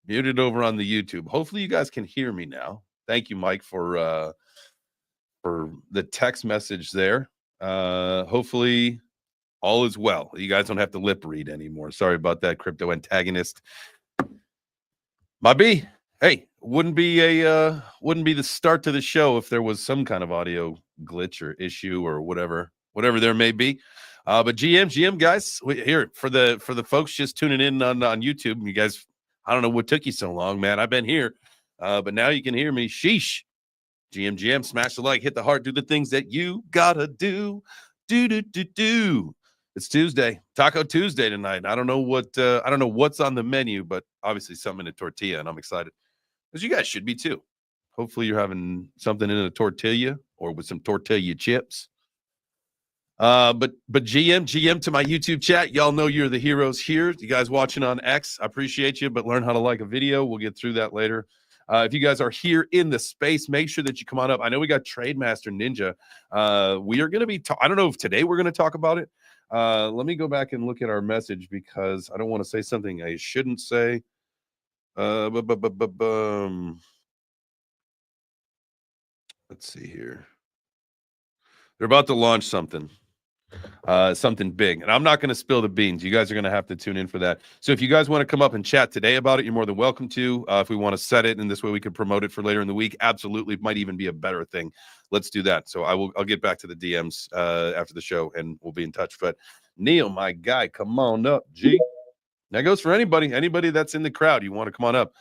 Muted over on the YouTube. Hopefully you guys can hear me now. Thank you, Mike, for the text message there. Hopefully all is well. You guys don't have to lip read anymore. Sorry about that, crypto antagonist. My B, hey, wouldn't be the start to the show if there was some kind of audio glitch or issue or whatever there may be. But GM guys, here for the folks just tuning in on YouTube. You guys, I don't know what took you so long, man. I've been here, but now you can hear me. Sheesh. GM, smash the like, hit the heart, do the things that you gotta do. Do. It's Tuesday, Taco Tuesday tonight. I don't know what's on the menu, but obviously something in a tortilla, and I'm excited because you guys should be too. Hopefully, you're having something in a tortilla or with some tortilla chips. But GM to my YouTube chat. Y'all know you're the heroes here. You guys watching on X, I appreciate you, but learn how to like a video. We'll get through that later. If you guys are here in the space, make sure that you come on up. I know we got Trademaster Ninja. We are going to be, I don't know if today we're going to talk about it. Let me go back and look at our message because I don't want to say something I shouldn't say. Let's see here. They're about to launch something big, and I'm not going to spill the beans. You guys are going to have to tune in for that. So if you guys want to come up and chat today about it, you're more than welcome to. If we want to set it, and this way we could promote it for later in the week, absolutely, might even be a better thing. Let's do that. So I'll get back to the DMs after the show, and we'll be in touch. But Neil, my guy, come on up, G. That goes for anybody that's in the crowd. You want to come on up,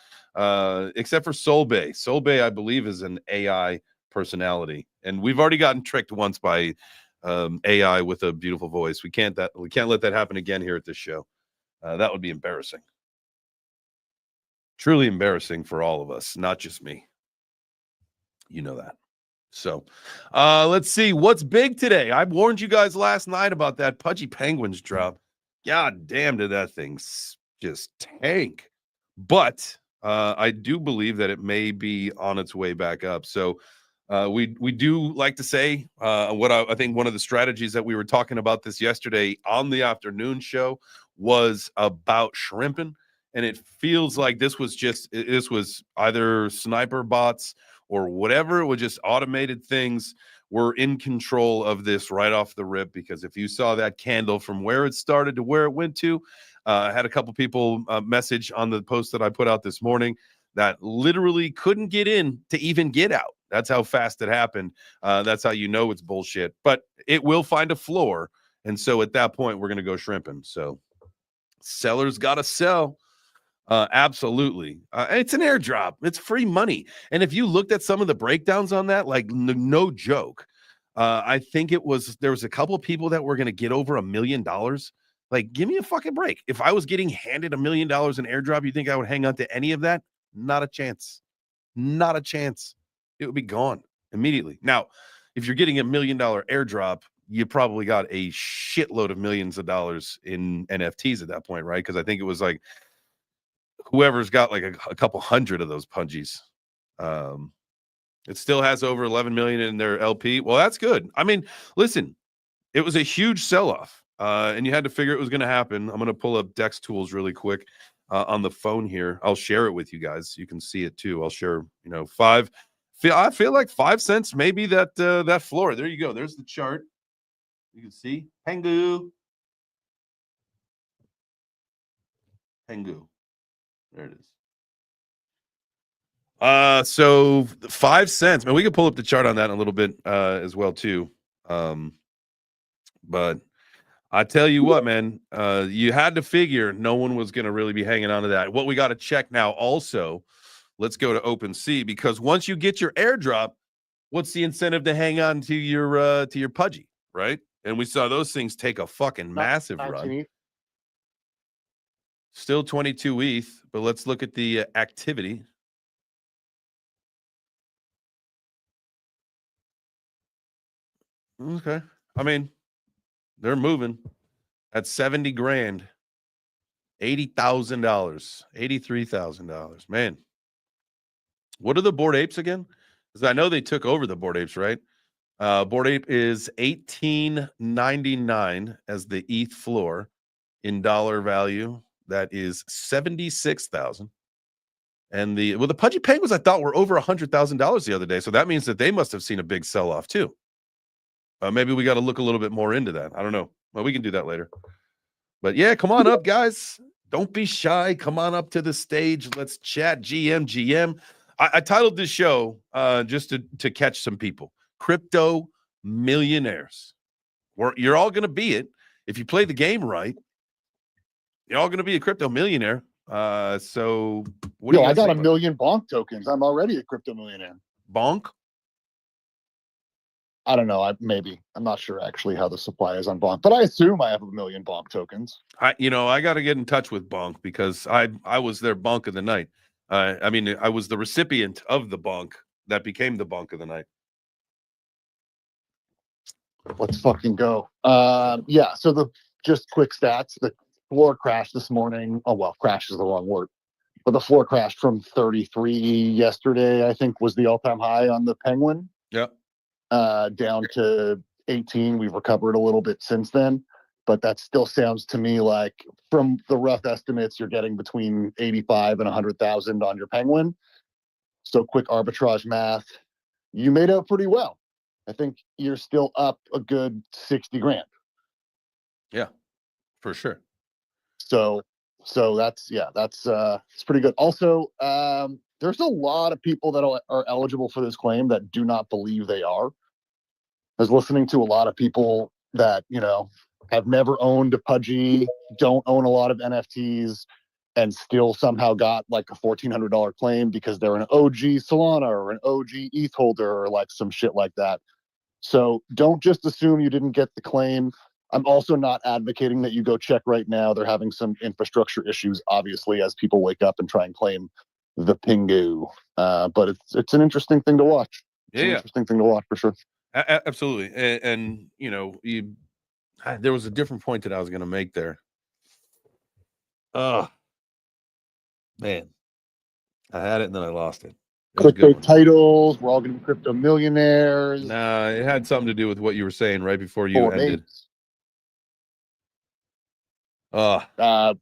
except for Soul Bay. Soul Bay, I believe, is an AI personality, and we've already gotten tricked once by AI with a beautiful voice. We can't let that happen again here at this show. That would be embarrassing. Truly embarrassing for all of us, not just me. You know that. So let's see what's big today. I warned you guys last night about that Pudgy Penguins drop. God damn, did that thing just tank. But I do believe that it may be on its way back up. So we do like to say what I think one of the strategies that we were talking about this yesterday on the afternoon show was about shrimping, and it feels like this was either sniper bots or whatever. It was just automated things were in control of this right off the rip, because if you saw that candle from where it started to where it went to, I had a couple people message on the post that I put out this morning that literally couldn't get in to even get out. That's how fast it happened. That's how you know it's bullshit. But it will find a floor. And so at that point, we're going to go shrimping. So sellers got to sell. Absolutely. It's an airdrop. It's free money. And if you looked at some of the breakdowns on that, like no joke, I think there was a couple people that were going to get over $1 million. Like, give me a fucking break. If I was getting handed $1 million in airdrop, you think I would hang on to any of that? Not a chance. Not a chance. It would be gone immediately. Now, if you're getting $1 million airdrop, you probably got a shitload of millions of dollars in NFTs at that point, right? Because I think it was like whoever's got like a couple hundred of those pungies. It still has over 11 million in their LP. Well, that's good. I mean, listen, it was a huge sell-off, and you had to figure it was going to happen. I'm going to pull up Dex Tools really quick on the phone here. I'll share it with you guys. You can see it too. I'll share, I feel like 5 cents, maybe that floor. There you go. There's the chart. You can see Pengu. There it is. So 5 cents. Man, we can pull up the chart on that in a little bit as well too. But I tell you what, man, you had to figure no one was going to really be hanging on to that. What we got to check now also, let's go to OpenSea, because once you get your airdrop, what's the incentive to hang on to your Pudgy, right? And we saw those things take a fucking massive run. Still 22 ETH, but let's look at the activity. Okay. I mean, they're moving at 70 grand, $80,000, $83,000. Man, what are the Bored Apes again? Because I know they took over the Bored Apes, right? Bored Ape is $18.99 as the ETH floor in dollar value. That is 76,000. And the Pudgy Penguins I thought were over $100,000 the other day, so that means that they must have seen a big sell-off too. Maybe we got to look a little bit more into that. I don't know. Well, we can do that later. But yeah, come on up, guys. Don't be shy. Come on up to the stage. Let's chat. GM. I titled this show just to catch some people. Crypto millionaires. You're all going to be it. If you play the game right, you're all going to be a crypto millionaire. So what do you I got a million bonk tokens. I'm already a crypto millionaire. Bonk? I don't know. I'm not sure actually how the supply is on Bonk, but I assume I have 1 million Bonk tokens. I got to get in touch with Bonk because I was their Bonk of the night. I was the recipient of the Bonk that became the Bonk of the night. Let's fucking go. Yeah. So just quick stats. The floor crashed this morning. Oh, well, crash is the wrong word, but the floor crashed from 33 yesterday, I think was the all-time high on the Penguin. Yep. Down to 18. We've recovered a little bit since then, but that still sounds to me like, from the rough estimates, you're getting between 85 and 100,000 on your Penguin. So quick arbitrage math, you made out pretty well. I think you're still up a good 60 grand. Yeah, for sure. So that's it's pretty good. Also, there's a lot of people that are eligible for this claim that do not believe they are. I was listening to a lot of people that, have never owned a Pudgy, don't own a lot of NFTs, and still somehow got like a $1,400 claim because they're an OG Solana or an OG ETH holder or like some shit like that. So don't just assume you didn't get the claim. I'm also not advocating that you go check right now. They're having some infrastructure issues, obviously, as people wake up and try and claim the Pingu. But it's an interesting thing to watch. It's an interesting thing to watch for sure. Absolutely. And there was a different point that I was going to make there. Oh, man. I had it and then I lost it. Clickbait titles. We're all going to be crypto millionaires. Nah, it had something to do with what you were saying right before you ended.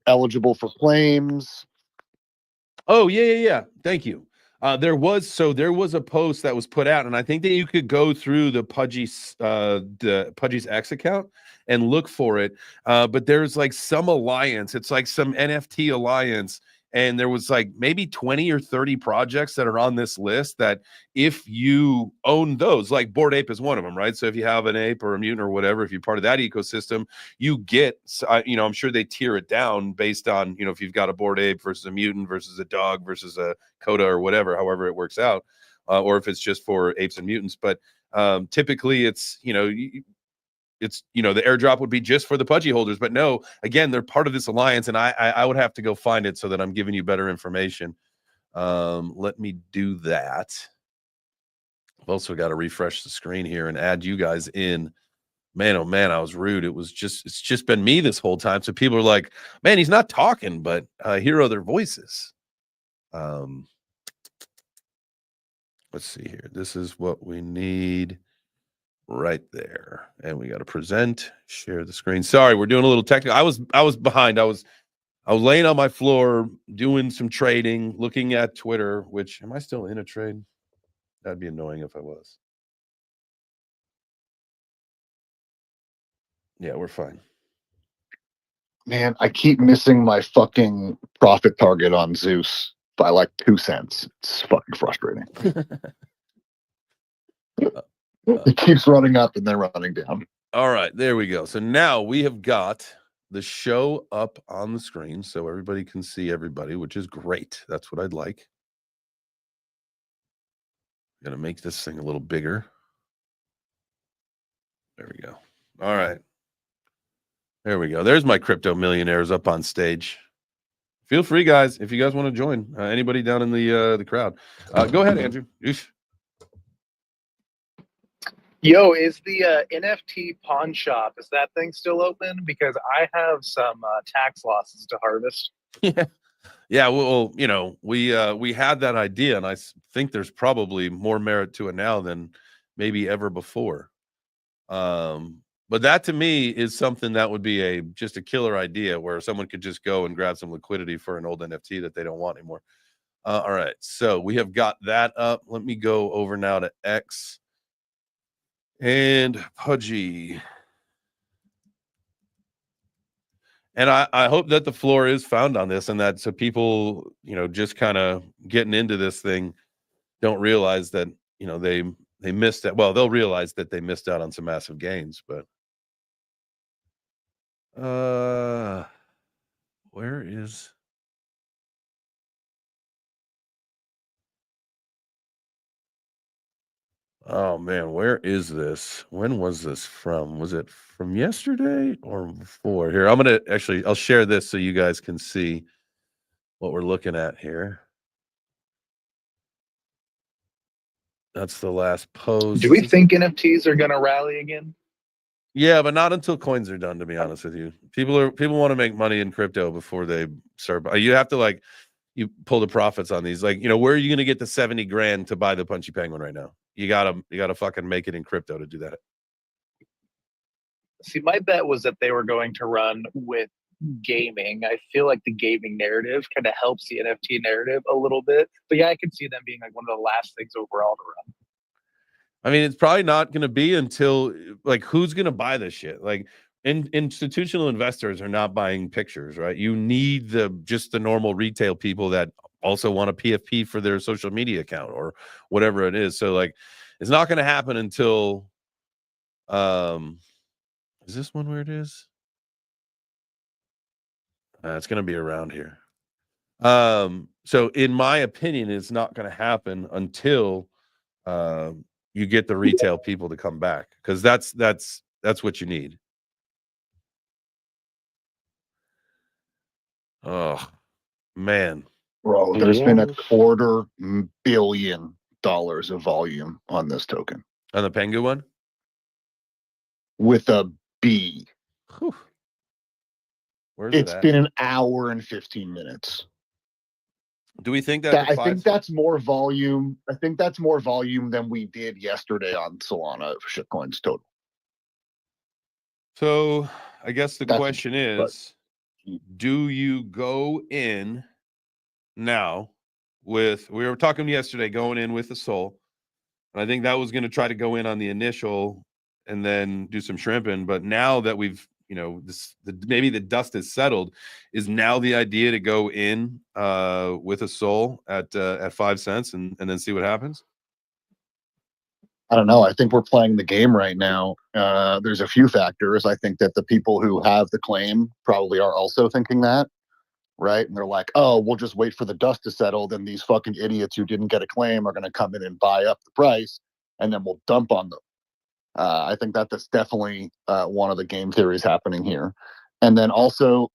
Eligible for claims. Oh, yeah. Thank you. There was a post that was put out, and I think that you could go through the Pudgy's X account and look for it. But there's like some alliance. It's like some NFT alliance. And there was like maybe 20 or 30 projects that are on this list that if you own those, like Bored Ape is one of them, right? So if you have an ape or a mutant or whatever, if you're part of that ecosystem, you get, I'm sure they tier it down based on, if you've got a Bored Ape versus a mutant versus a dog versus a Coda or whatever, however it works out, or if it's just for apes and mutants. But typically it's, the airdrop would be just for the Pudgy holders, but no, again, they're part of this alliance, and I would have to go find it so that I'm giving you better information. Let me do that. I've also got to refresh the screen here and add you guys in. Man, oh man, I was rude. It's just been me this whole time. So people are like, man, he's not talking, but I hear other voices. Let's see here. This is what we need. Right there, and we got to present, share the screen. Sorry, we're doing a little technical. I was behind. I was laying on my floor doing some trading, looking at Twitter. Which, am I still in a trade? That'd be annoying if I was. Yeah, we're fine. Man, I keep missing my fucking profit target on Zeus by like 2 cents. It's fucking frustrating. It keeps running up and then running down. All right, there we go. So now we have got the show up on the screen so everybody can see everybody, which is great. That's what I'd like. I'm going to make this thing a little bigger. There we go. All right. There we go. There's my crypto millionaires up on stage. Feel free, guys, if you guys want to join. Anybody down in the crowd. Go ahead, Andrew. Oof. Yo, is the NFT pawn shop, is that thing still open? Because I have some tax losses to harvest. Yeah. Well, we had that idea, and I think there's probably more merit to it now than maybe ever before. But that to me is something that would be just a killer idea where someone could just go and grab some liquidity for an old NFT that they don't want anymore. All right, so we have got that up. Let me go over now to X and Pudgy. And I hope that the floor is found on this and that so people, just kind of getting into this thing don't realize that, they missed it. Well, they'll realize that they missed out on some massive gains, but where is oh man, where is this? When was this from? Was it from yesterday or before? Here, I'll share this so you guys can see what we're looking at here. That's the last post. Do we think NFTs are going to rally again? Yeah, but not until coins are done, to be honest with you. People want to make money in crypto before they start. You have to you pull the profits on these. Where are you going to get the 70 grand to buy the Punchy Penguin right now? You gotta fucking make it in crypto to do that. See, my bet was that they were going to run with gaming. I feel like the gaming narrative kind of helps the NFT narrative a little bit. But yeah, I could see them being like one of the last things overall to run. I mean, it's probably not going to be until who's going to buy this shit? Institutional investors are not buying pictures, right? You need just the normal retail people that also want a PFP for their social media account or whatever it is. So it's not going to happen until is this one where it is? It's going to be around here. So in my opinion, it's not going to happen until you get the retail people to come back, because that's what you need. Oh man, bro, there's been $250 million of volume on this token. On the Pengu one? With a B. Whew. It's been an hour and 15 minutes. Do we think that I think that's more volume. I think that's more volume than we did yesterday on Solana shitcoins total. So I guess the question is, do you go in now we were talking yesterday, going in with the soul. And I think that was going to try to go in on the initial and then do some shrimping. But now that we've, maybe the dust has settled, is now the idea to go in with a soul at 5 cents and then see what happens? I don't know. I think we're playing the game right now. There's a few factors. I think that the people who have the claim probably are also thinking that, right? And they're like, oh, we'll just wait for the dust to settle. Then these fucking idiots who didn't get a claim are going to come in and buy up the price, and then we'll dump on them. I think that's definitely one of the game theories happening here. And then also,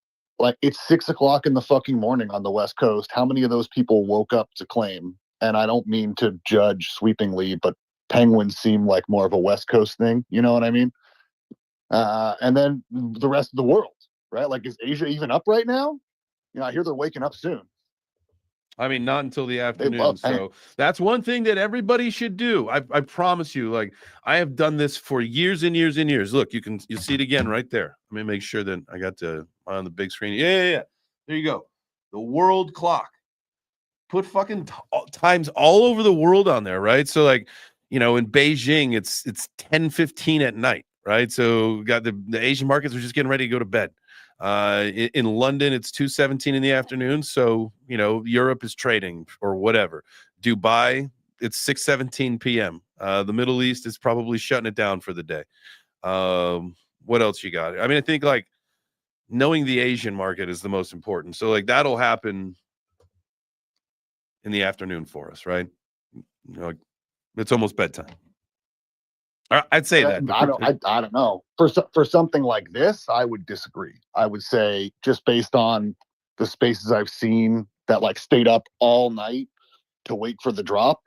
it's 6 o'clock in the fucking morning on the West Coast. How many of those people woke up to claim? And I don't mean to judge sweepingly, but penguins seem like more of a West Coast thing. You know what I mean? And then the rest of the world, right? Is Asia even up right now? I hear they're waking up soon. I mean, not until the afternoon. So that's one thing that everybody should do. I promise you, I have done this for years and years and years. Look, you see it again right there. Let me make sure that I got on the big screen. Yeah. There you go. The world clock. Put fucking times all over the world on there, right? So in Beijing, it's 10:15 at night, right? So we got the Asian markets are just getting ready to go to bed. In London, it's 2:17 in the afternoon. So, Europe is trading or whatever. Dubai, it's 6:17 p.m. The Middle East is probably shutting it down for the day. What else you got? I mean, I think knowing the Asian market is the most important. So that'll happen in the afternoon for us, right? It's almost bedtime. I'd say that. I don't know. For something like this, I would disagree. I would say, just based on the spaces I've seen that stayed up all night to wait for the drop.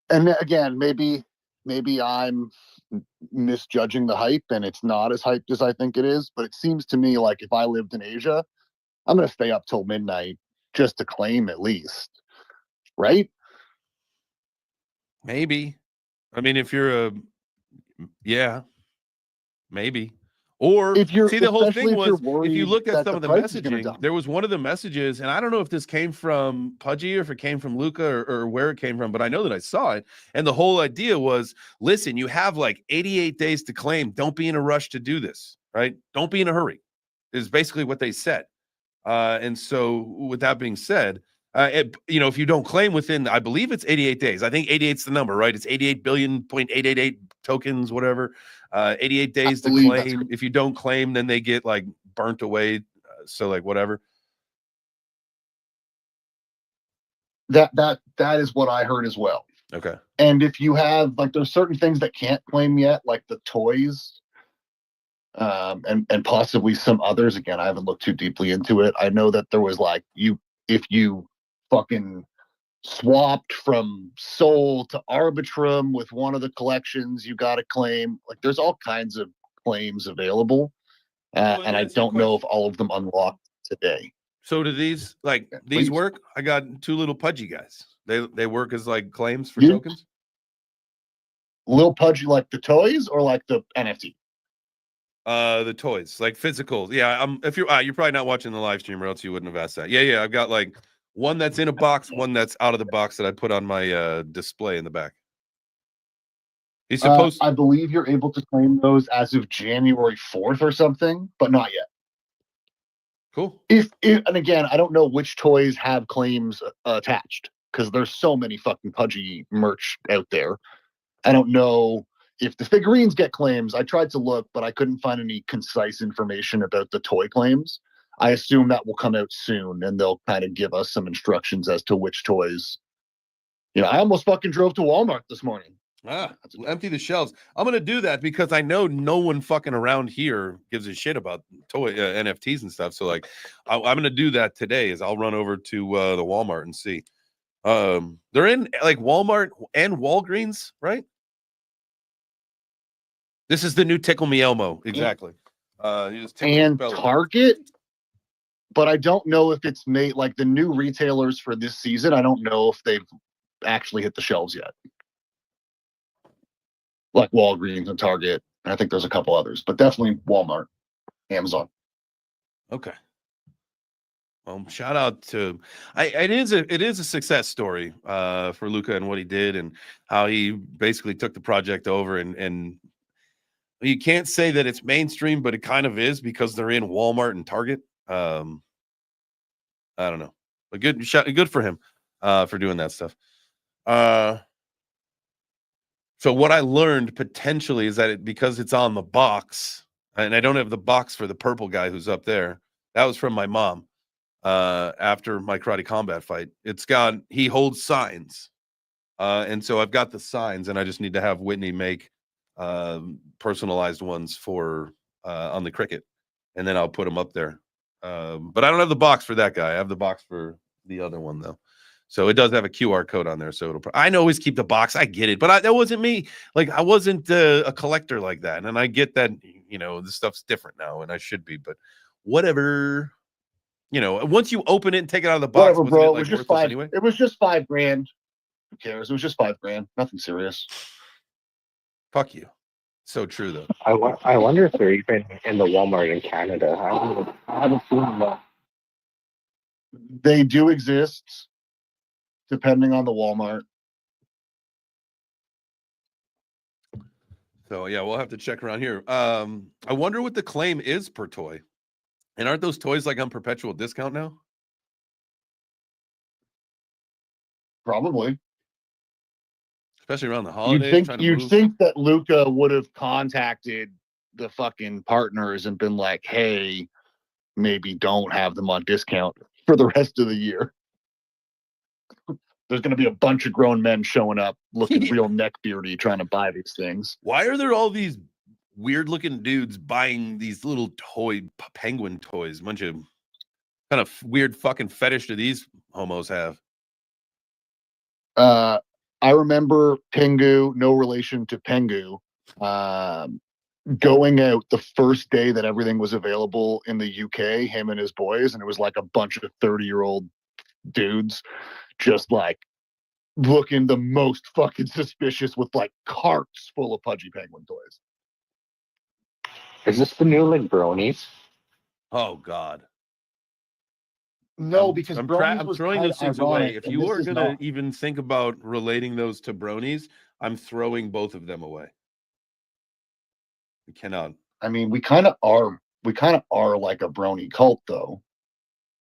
And again, maybe I'm misjudging the hype and it's not as hyped as I think it is. But it seems to me like if I lived in Asia, I'm going to stay up till midnight just to claim at least. Right? Maybe. I mean, if you're yeah. maybe. Or If you're, see, the whole especially thing if you're was if you worried looked at that some the of the price is going to messaging, dump. there was one of the messages, and I don't know if this came from Pudgy or if it came from Luca or where it came from, but I know that I saw it. And the whole idea was, listen, you have like 88 days to claim. Don't be in a rush to do this, right? Don't be in a hurry, is basically what they said. And so with that being said, if you don't claim within, I believe it's 88 days. I think 88 is the number, right? It's 88 billion point 888 tokens, whatever. 88 days to claim. If you don't claim, then they get like burnt away. So like whatever. That is what I heard as well. Okay. And if you have like, there's certain things that can't claim yet, like the toys, and possibly some others. Again, I haven't looked too deeply into it. I know that there was like if you fucking swapped from Soul to Arbitrum with one of the collections, you got to claim. Like, there's all kinds of claims available, and I don't know if all of them unlocked today. So do these these work? I got two little Pudgy guys. They work as like claims for tokens. Little Pudgy, like the toys or like the NFT? The toys, like physical. Yeah, if you're probably not watching the live stream, or else you wouldn't have asked that. Yeah, I've got like one that's in a box, one that's out of the box that I put on my display in the back. He's supposed I believe you're able to claim those as of January 4th or something, but not yet. Cool. And again, I don't know which toys have claims attached, because there's so many fucking Pudgy merch out there. I don't know if the figurines get claims. I tried to look, but I couldn't find any concise information about the toy claims. I assume that will come out soon, and they'll kind of give us some instructions as to which toys. I almost fucking drove to Walmart this morning. Empty the shelves. I'm gonna do that because I know no one fucking around here gives a shit about toy NFTs and stuff. So like, I'm gonna do that today. Is I'll run over to the Walmart and see. They're in like Walmart and Walgreens, right? This is the new Tickle Me Elmo, exactly. And Target, but I don't know if it's made like the new retailers for this season. I don't know if they've actually hit the shelves yet. Like Walgreens and Target. And I think there's a couple others, but definitely Walmart, Amazon. Okay. Shout out to it is a success story for Luca and what he did and how he basically took the project over and you can't say that it's mainstream, but it kind of is because they're in Walmart and Target. I don't know, but good for him for doing that stuff. So what I learned potentially is that because it's on the box, and I don't have the box for the purple guy who's up there. That was from my mom after my karate combat fight. He holds signs. And so I've got the signs, and I just need to have Whitney make personalized ones for on the cricket, and then I'll put them up there. But I don't have the box for that guy. I have the box for the other one though. So it does have a QR code on there. So I always keep the box. I get it, but that wasn't me. Like I wasn't a collector like that, and I get that this stuff's different now, and I should be. But whatever. Once you open it and take it out of the box, whatever, bro. It was just $5. Anyway? It was just $5,000. Who cares? It was just $5,000. Nothing serious. Fuck you. So true though. I wonder if they're even in the Walmart in Canada. I haven't seen them. They do exist, depending on the Walmart. So yeah, we'll have to check around here. I wonder what the claim is per toy. And aren't those toys like on perpetual discount now? Probably. Especially around the holidays. You'd think that Luca would have contacted the fucking partners and been like, hey, maybe don't have them on discount for the rest of the year. There's going to be a bunch of grown men showing up looking real neckbeardy trying to buy these things. Why are there all these weird looking dudes buying these little toy penguin toys? A bunch of kind of weird fucking fetish do these homos have? I remember Pingu, no relation to Pengu, going out the first day that everything was available in the UK, him and his boys, and it was like a bunch of 30-year-old dudes just like looking the most fucking suspicious with like carts full of Pudgy Penguin toys. Is this the new like bronies? Oh God. No, because bronies I'm was throwing kind those of things ironic, away. If and you this are is gonna not. even think about relating those to bronies, I'm throwing both of them away. You cannot. I mean, we kind of are. We kind of are like a brony cult, though.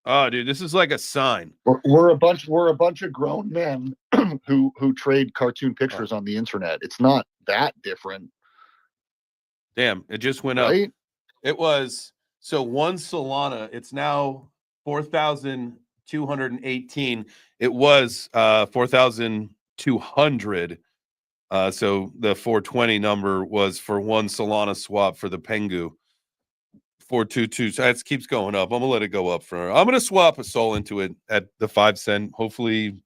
Oh, dude, this is like a sign. We're a bunch. We're a bunch of grown men who trade cartoon pictures on the internet. It's not that different, Damn, it just went up. right? It was so one Solana. It's now 4,218. It was 4,200. So the 420 number was for one Solana swap for the Pengu. 422. So that keeps going up. I'm gonna let it go up for. I'm gonna swap a Sol into it at the 5 cent. Hopefully,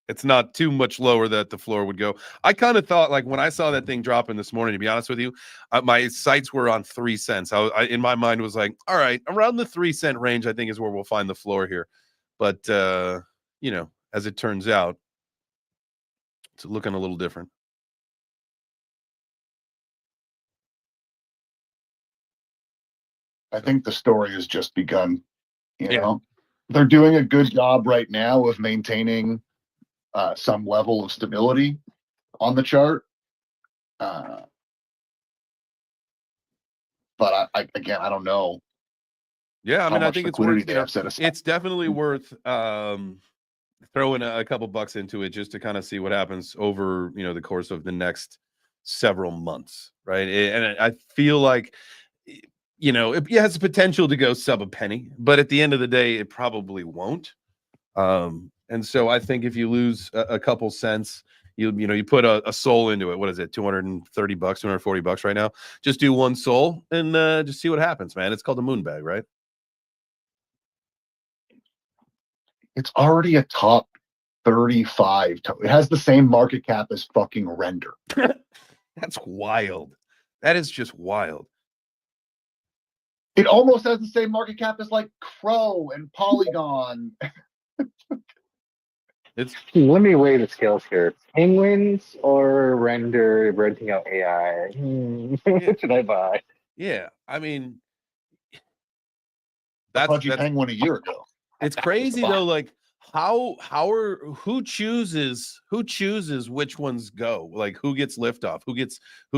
it's not too much lower that the floor would go. I kind of thought, like when I saw that thing dropping this morning, to be honest with you, my sights were on 3 cents. I in my mind was like, all right, around the 3 cent range, I think is where we'll find the floor here. But you know, as it turns out, it's looking a little different. I think the story has just begun. You know, they're doing a good job right now of maintaining some level of stability on the chart. But I again, I don't know. Yeah, I mean, I think it's worth. They have set aside. It's definitely worth throwing a couple bucks into it just to kind of see what happens over the course of the next several months, right? And I feel like it has the potential to go sub a penny, but at the end of the day, it probably won't. And so I think if you lose a couple cents, you put a Sol into it. What is it? $230, $240 right now. Just do one Sol and just see what happens, man. It's called a moon bag, right? It's already a top 35. It has the same market cap as fucking Render. That's wild. That is just wild. It almost has the same market cap as like Crow and Polygon. Let me weigh the scales here. Penguins or Render renting out AI? What should I buy? Yeah, I mean, that's Pudgy Penguin a year ago. It's crazy though. Like who chooses which ones go? Like who gets liftoff? Who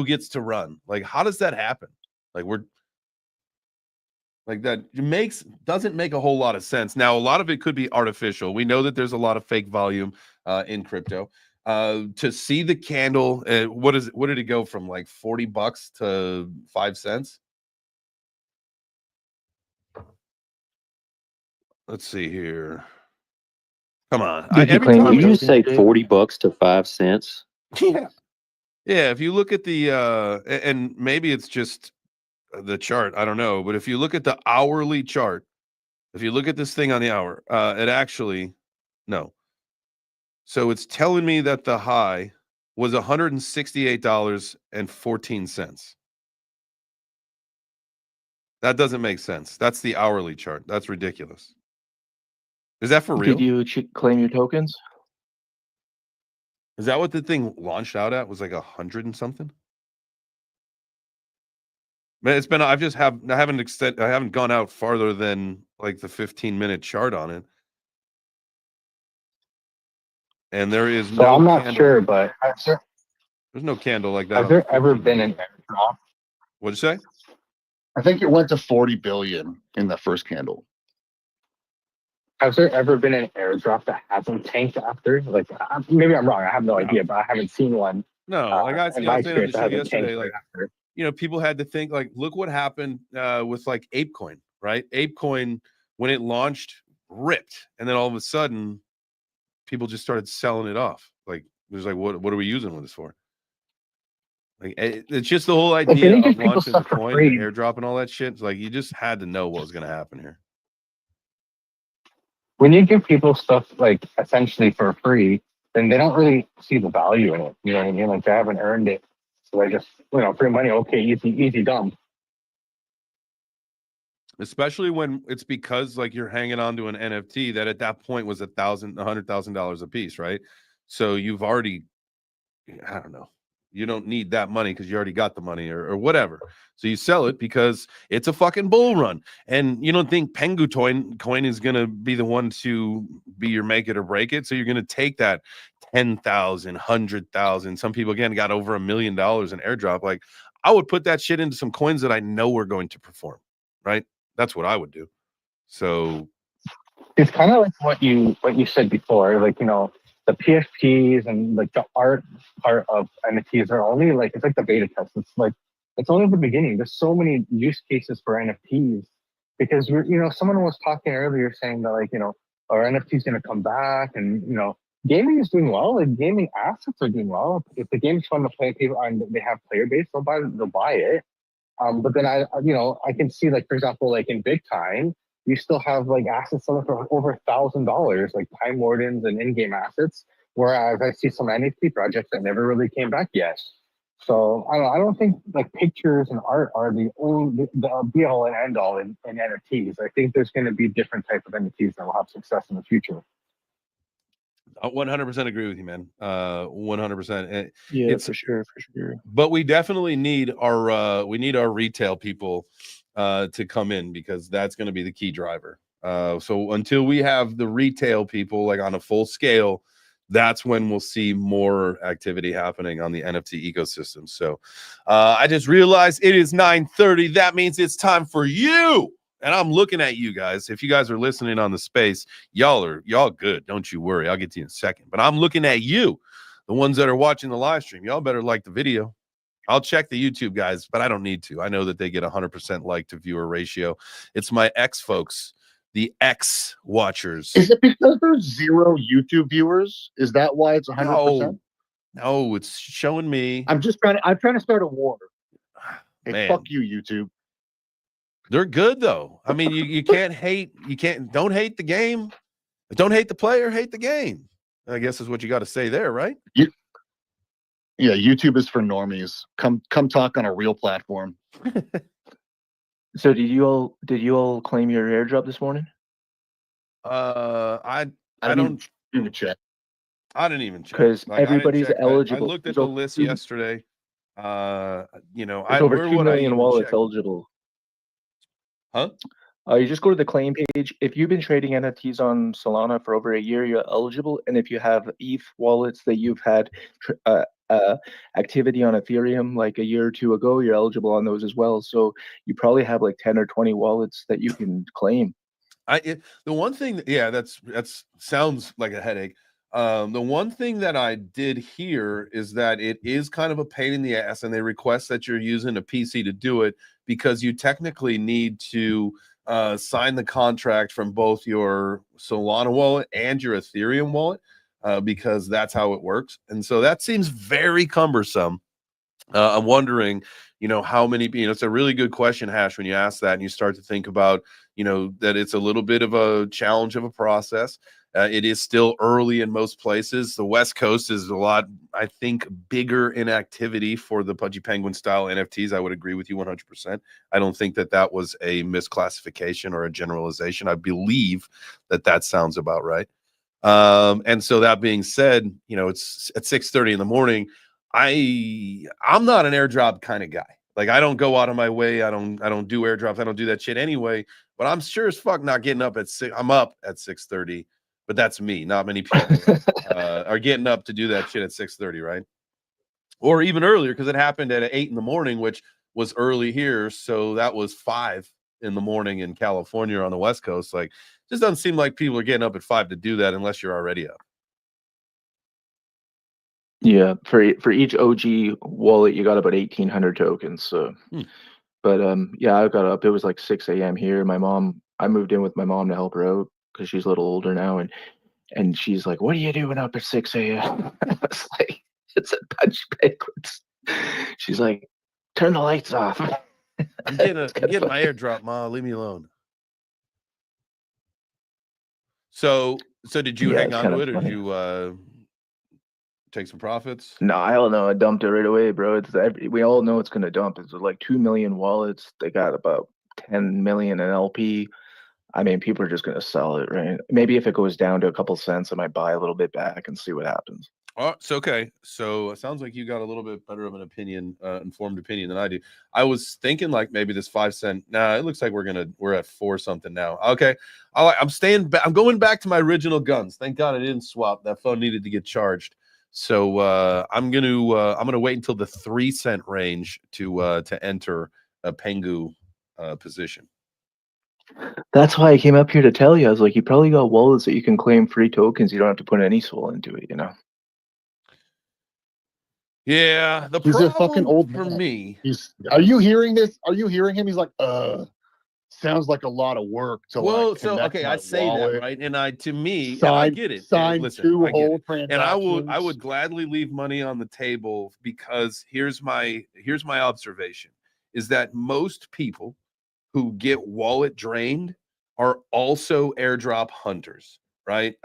gets to run? Like how does that happen? Like that doesn't make a whole lot of sense. Now, a lot of it could be artificial. We know that there's a lot of fake volume in crypto. To see the candle, what did it go from like $40 to 5 cents? Let's see here. Come on. Did you say $40 to 5 cents? Yeah. Yeah. If you look at the and maybe it's just the chart, I don't know, but if you look at the hourly chart, if you look at this thing on the hour, it actually no. So it's telling me that the high was $168.14. That doesn't make sense. That's the hourly chart. That's ridiculous. Is that for real? Did you claim your tokens? Is that what the thing launched out at? Was like 100 and something? Man, it's been. I haven't gone out farther than like the 15-minute chart on it, and there is no. So I'm not sure, but there's no candle like that. Has there ever been an airdrop? What'd you say? I think it went to 40 billion in the first candle. Has there ever been an airdrop that hasn't tanked after? Like, maybe I'm wrong. I have no idea, but I haven't seen one. No, like I said on the show yesterday, like after. People had to think like, look what happened with like ApeCoin, right? ApeCoin, when it launched, ripped, and then all of a sudden, people just started selling it off. Like, it was like, what are we using this for? Like, it's just the whole idea of launching the coin, and airdrop, and all that shit. It's like you just had to know what was going to happen here. When you give people stuff like essentially for free, then they don't really see the value in it. You know what I mean? Like they haven't earned it. So they just, free money, okay, easy dump. Especially when it's because like you're hanging on to an NFT that at that point was $100,000 a piece, right? So you've already, I don't know, You don't need that money because you already got the money or whatever. So you sell it because it's a fucking bull run. And you don't think Pengu coin is going to be the one to be your make it or break it. So you're going to take that 10,000, 100,000. Some people, again, got over $1 million in airdrop. Like, I would put that shit into some coins that I know are going to perform, right? That's what I would do. So it's kind of like what you said before, like, you know, the PFPs and like the art part of NFTs are only like, it's like the beta test. It's like, it's only the beginning. There's so many use cases for NFTs because we're, you know, someone was talking earlier saying that, like, you know, our NFTs going to come back, and, you know, gaming is doing well. Like, gaming assets are doing well. If the game's fun to play, people and they have player base, they'll buy it. But then I can see, like, for example, like in Big Time, you still have like assets selling for over $1,000, like Time Wardens and in-game assets. Whereas I see some NFT projects that never really came back yet. So I don't think like pictures and art are the be all and end all in NFTs. I think there's going to be different types of NFTs that will have success in the future. I 100% agree with you, man. 100%. Yeah, for sure. But we definitely need our retail people to come in, because that's going to be the key driver. So until we have the retail people like on a full scale, that's when we'll see more activity happening on the NFT ecosystem. So I just realized it is 9:30. That means it's time for you. And I'm looking at you guys. If you guys are listening on the space, y'all good. Don't you worry. I'll get to you in a second. But I'm looking at you, the ones that are watching the live stream. Y'all better like the video. I'll check the YouTube guys, but I don't need to. I know that they get 100% like to viewer ratio. It's my X folks, the X watchers. Is it because there's 0 YouTube viewers? Is that why it's 100%? No, it's showing me. I'm trying to start a war. Hey, Man. fuck you, YouTube. They're good though. I mean, you can't hate. Don't hate the game. Don't hate the player. Hate the game. I guess is what you got to say there, right? Yeah, YouTube is for normies. Come talk on a real platform. So did you all claim your airdrop this morning? I don't even check. I didn't even check because everybody's eligible. I looked at the list yesterday. There's over 2 million wallets eligible. Huh? You just go to the claim page. If you've been trading NFTs on Solana for over a year, you're eligible. And if you have ETH wallets that you've had activity on Ethereum like a year or two ago, you're eligible on those as well. So you probably have like 10 or 20 wallets that you can claim. The one thing, that's sounds like a headache. The one thing that I did hear is that it is kind of a pain in the ass, and they request that you're using a PC to do it, because you technically need to sign the contract from both your Solana wallet and your Ethereum wallet, because that's how it works. And so that seems very cumbersome. I'm wondering, how many, it's a really good question, Hash, when you ask that and you start to think about, that it's a little bit of a challenge of a process. It is still early in most places. The West Coast is a lot, I think, bigger in activity for the Pudgy Penguin style NFTs. I would agree with you 100%. I don't think that was a misclassification or a generalization. I believe that sounds about right. And so that being said, it's at 6:30 in the morning. I'm not an airdrop kind of guy. Like, I don't go out of my way. I don't do airdrops. I don't do that shit anyway. But I'm sure as fuck not getting up at 6. I'm up at 6:30. But that's me. Not many people are getting up to do that shit at 6:30, right? Or even earlier, because it happened at 8 in the morning, which was early here. So that was 5 in the morning in California on the West Coast. Like, just doesn't seem like people are getting up at 5 to do that unless you're already up. Yeah, for each OG wallet, you got about 1,800 tokens. So, but yeah, I got up. It was like 6 a.m. here. I moved in with my mom to help her out because she's a little older now, and she's like, "What are you doing up at 6 a.m.?" I was like, "It's a Pudgy Penguins." She's like, "Turn the lights off." I'm getting my airdrop, Ma. Leave me alone. So did you hang on to it, or did you take some profits? No, I don't know. I dumped it right away, bro. We all know it's gonna dump. It's like 2 million wallets. They got about 10 million in LP. I mean, people are just gonna sell it, right? Maybe if it goes down to a couple cents, I might buy a little bit back and see what happens. Oh, so okay. So it sounds like you got a little bit better of an opinion, informed opinion than I do. I was thinking like maybe this 5 cent. Nah, it looks like we're at 4 something now. Okay, I'm staying back. I'm going back to my original guns. Thank God I didn't swap. That phone needed to get charged. So I'm gonna wait until the 3 cent range to enter a Pengu position. That's why I came up here to tell you. I was like, you probably got wallets that you can claim free tokens. You don't have to put any soul into it, you know. Yeah, the He's a fucking problem old for man. me. Are you hearing this? Are you hearing him? He's like, sounds like a lot of work to Well, like so connect okay, my I say that, wallet, right? And I sign get it. sign Listen, 2 I get whole it. transactions. And I would gladly leave money on the table because here's my observation is that most people who get wallet drained are also airdrop hunters, right?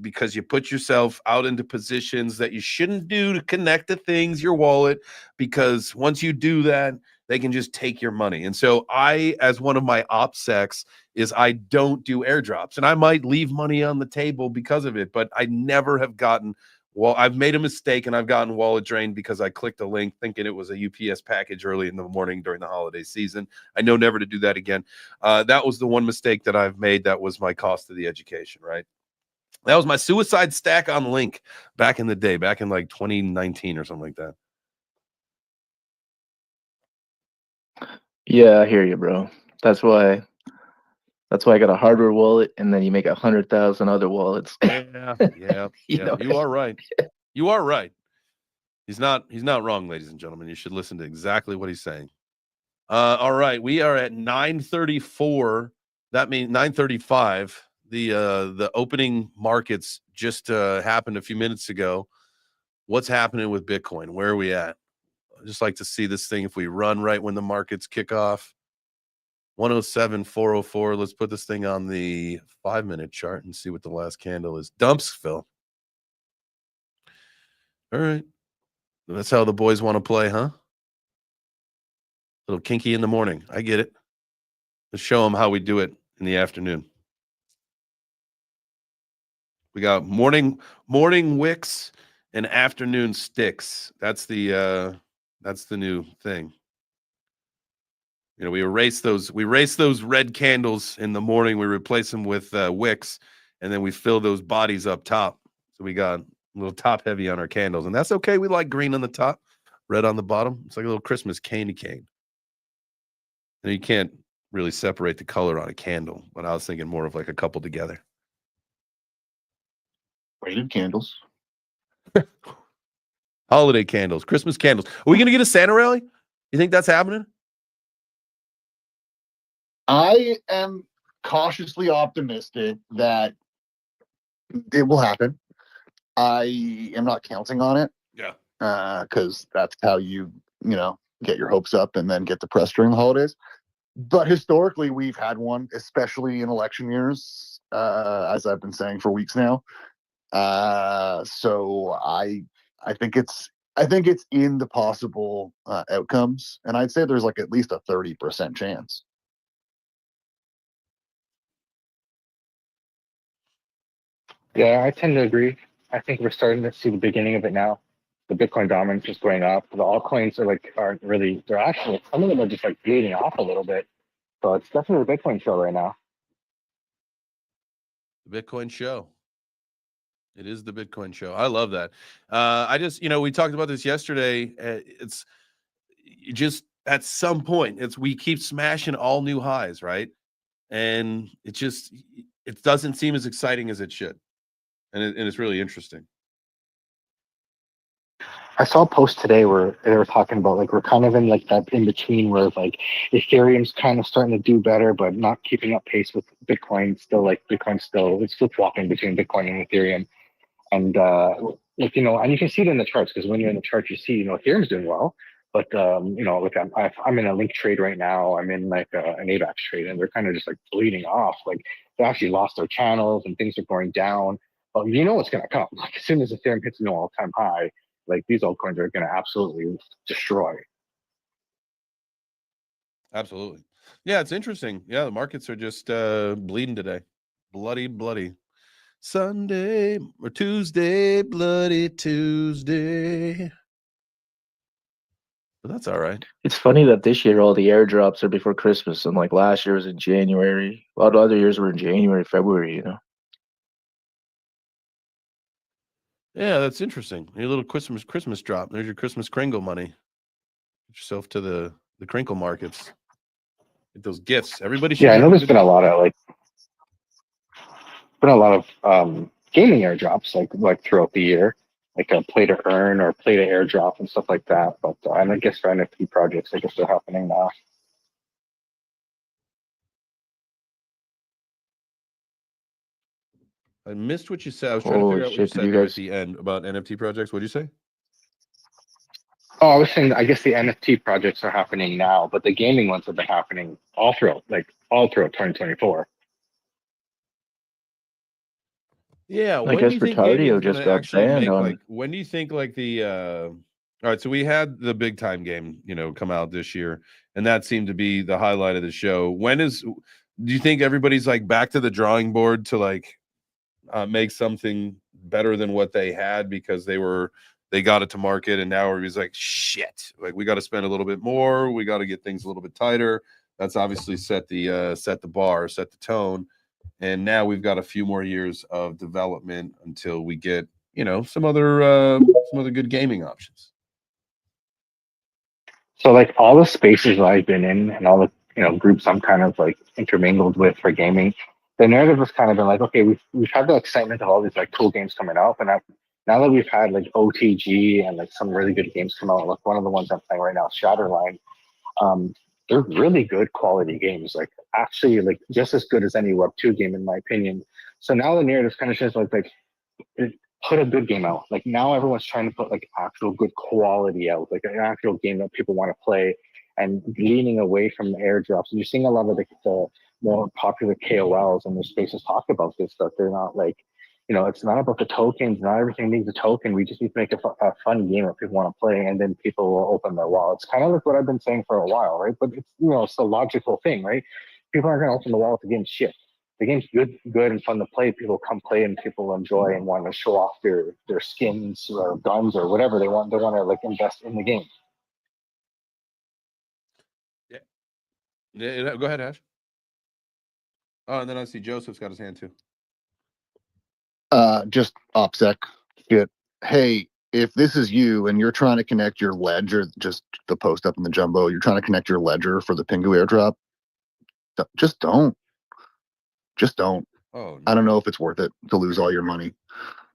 Because you put yourself out into positions that you shouldn't do to connect to things, your wallet, because once you do that, they can just take your money. And so I, as one of my OPSECs, is I don't do airdrops. And I might leave money on the table because of it, but I never have gotten well, I've made a mistake and I've gotten wallet drained because I clicked a link thinking it was a UPS package early in the morning during the holiday season. I know never to do that again. That was the one mistake that I've made. That was my cost of the education, right? That was my suicide stack on Link back in the day, back in like 2019 or something like that. Yeah, I hear you, bro. That's why I got a hardware wallet, and then you make 100,000 other wallets. Yeah. You know? You are right. You are right. He's not wrong, ladies and gentlemen. You should listen to exactly what he's saying. All right, we are at 9:34. That means 9:35. The opening markets just happened a few minutes ago. What's happening with Bitcoin? Where are we at? I just like to see this thing if we run right when the markets kick off. 107,404. Let's put this thing on the 5-minute chart and see what the last candle is. Dumps, Phil. All right. That's how the boys want to play, huh? A little kinky in the morning. I get it. Let's show them how we do it in the afternoon. We got morning wicks and afternoon sticks. That's the new thing. You know, we erase those red candles in the morning. We replace them with wicks, and then we fill those bodies up top. So we got a little top heavy on our candles, and that's okay. We like green on the top, red on the bottom. It's like a little Christmas candy cane. And you can't really separate the color on a candle, but I was thinking more of like a couple together. Braided candles. Holiday candles, Christmas candles. Are we going to get a Santa rally? You think that's happening? I am cautiously optimistic that it will happen. I am not counting on it. Yeah. Because that's how you get your hopes up and then get depressed during the holidays. But historically, we've had one, especially in election years, as I've been saying for weeks now. So I think it's in the possible outcomes, and I'd say there's like at least a 30% chance. Yeah, I tend to agree. I think we're starting to see the beginning of it now. The Bitcoin dominance is going up. The altcoins aren't really. They're actually, some of them are just like bleeding off a little bit. So it's definitely the Bitcoin show right now. The Bitcoin show. It is the Bitcoin show. I love that. I just, we talked about this yesterday. It's just at some point, we keep smashing all new highs, right? And it doesn't seem as exciting as it should. And it's really interesting. I saw a post today where they were talking about like we're kind of in like that in between where like Ethereum's kind of starting to do better, but not keeping up pace with Bitcoin. Still, like Bitcoin it's flip flopping between Bitcoin and Ethereum. And and you can see it in the charts because when you're in the chart, you see Ethereum's doing well, but look, I'm in a link trade right now. I'm in like an AVAX trade, and they're kind of just like bleeding off. Like they actually lost their channels and things are going down. But you know what's going to come? Like as soon as Ethereum hits a new all-time high, like these altcoins are going to absolutely destroy. Absolutely. Yeah, it's interesting. Yeah, the markets are just bleeding today. Bloody. Sunday or Tuesday, bloody Tuesday. But that's all right. It's funny that this year all the airdrops are before Christmas, and like last year was in January. A lot of other years were in January, February. Yeah, that's interesting. Your little Christmas drop. There's your Christmas Kringle money. Get yourself to the crinkle markets. Get those gifts. Everybody should. Yeah, I have know a there's good- been a lot of gaming airdrops like throughout the year, like a play to earn or play to airdrop and stuff like that. But I guess for NFT projects, I guess they're happening now. I missed what you said. I was trying to Holy figure out what you shit, did said you there at guys- the end about NFT projects. What did you say? Oh, I was saying, I guess the NFT projects are happening now, but the gaming ones have been happening all throughout 2024. Yeah, I when guess do you think Retardio gaming is just gonna got actually banned make on- like? When do you think like the? All right, so we had the big time game, come out this year, and that seemed to be the highlight of the show. Do you think everybody's like back to the drawing board to like make something better than what they had because they got it to market, and now everybody's like, shit, like we got to spend a little bit more, we got to get things a little bit tighter. That's obviously set the bar, set the tone. And now we've got a few more years of development until we get, some other good gaming options. So like all the spaces that I've been in and all the groups I'm kind of like intermingled with for gaming, the narrative has kind of been like, okay, we've had the excitement of all these like cool games coming out, and now that we've had like OTG and like some really good games come out, like one of the ones I'm playing right now, Shatterline, they're really good quality games, like actually like just as good as any Web2 game in my opinion. So now the narrative kind of says like put a good game out. Like now everyone's trying to put like actual good quality out, like an actual game that people want to play, and leaning away from the airdrops. And you're seeing a lot of the more popular KOLs in their spaces talk about this stuff. They're not like, it's not about the tokens. Not everything needs a token. We just need to make a fun game that people want to play, and then people will open their wallets. Kind of like what I've been saying for a while, right? But it's it's the logical thing, right? People aren't going to open the wallet to game shit. The game's good and fun to play. People come play and people enjoy and want to show off their skins or guns or whatever they want. They want to like invest in the game. Yeah, go ahead, Ash. Oh, and then I see Joseph's got his hand too. Just OPSEC shit. Hey, if this is you and you're trying to connect your ledger, just the post up in the jumbo, you're trying to connect your ledger for the Pingu airdrop, just don't. Just don't. Oh, no. I don't know if it's worth it to lose all your money.